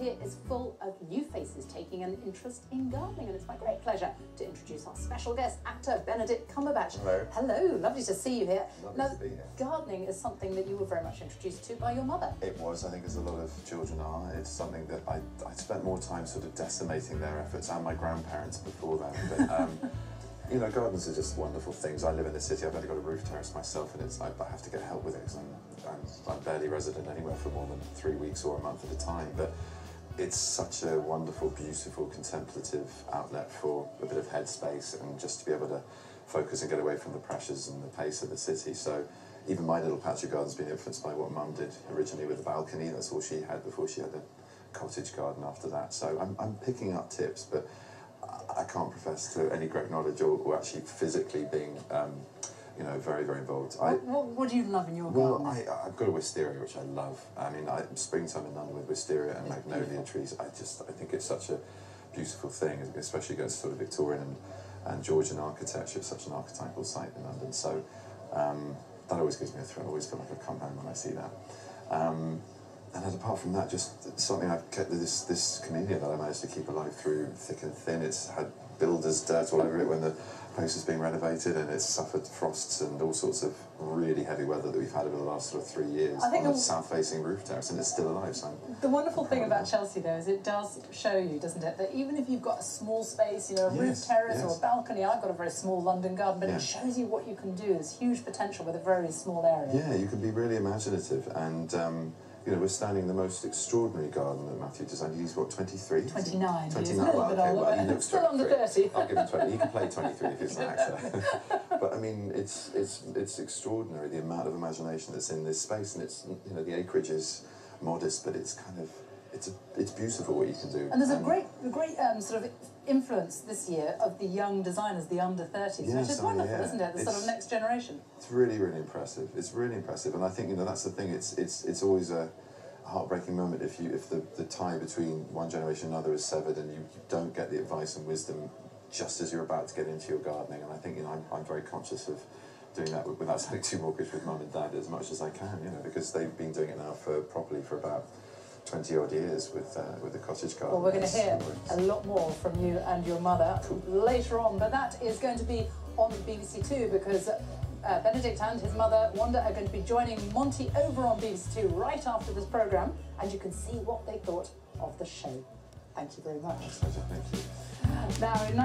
here is full of new faces taking an interest in gardening, and it's my great pleasure to introduce our special guest, actor Benedict Cumberbatch. Hello. Hello, lovely to see you here. Lovely to be here. Gardening is something that you were very much introduced to by your mother. It was, I think, as a lot of children are. It's something that I spent more time sort of decimating their efforts, and my grandparents before then. But, you know, gardens are just wonderful things. I live in the city. I've only got a roof terrace myself, and I have to get help with it because I'm barely resident anywhere for more than 3 weeks or a month at a time. But it's such a wonderful, beautiful, contemplative outlet for a bit of headspace and just to be able to focus and get away from the pressures and the pace of the city. So even my little patch of garden's been influenced by what Mum did originally with the balcony. That's all she had before she had a cottage garden after that. So I'm picking up tips, but I can't profess to any great knowledge or actually physically being, you know, very, very involved. What do you love in your garden? Well, I've got a wisteria, which I love. I mean, springtime in London with wisteria and magnolia trees, I think it's such a beautiful thing, especially against sort of Victorian and Georgian architecture. It's such an archetypal site in London. So that always gives me a thrill. I always feel like I come home when I see that. And apart from that, just something I've kept this community that I managed to keep alive through thick and thin. It's had builders' dirt all over it when the place is being renovated, and it's suffered frosts and all sorts of really heavy weather that we've had over the last sort of 3 years on a south-facing roof terrace, and it's still alive. So the wonderful thing about Chelsea, though, is it does show you, doesn't it, that even if you've got a small space, you know, a roof terrace or a balcony, I've got a very small London garden, but it shows you what you can do. There's huge potential with a very small area. Yeah, you can be really imaginative, and you know, we're standing in the most extraordinary garden that Matthew designed. He's what, 23? 29. 29. He's a little bit older, well, he but looks still under 30. I'll give him 20. He can play 23 if he's an actor. But I mean, it's extraordinary the amount of imagination that's in this space, and it's, you know, the acreage is modest, but it's kind of it's beautiful what you can do. And there's a great sort of influence this year of the young designers, the under 30s, which is wonderful, isn't it? The sort of next generation. It's really, really impressive. It's really impressive, and I think, you know, that's the thing. It's always a heartbreaking moment if the tie between one generation and another is severed, and you don't get the advice and wisdom just as you're about to get into your gardening. And I think, you know, I'm very conscious of doing that without sounding too mawkish with Mum and Dad as much as I can, you know, because they've been doing it now properly for about 20 odd years with the cottage garden. Well, we're going to hear a lot more from you and your mother later on, but that is going to be on BBC Two, because Benedict and his mother Wanda are going to be joining Monty over on BBC Two right after this programme, and you can see what they thought of the show. Thank you very much. Thank you. Now, in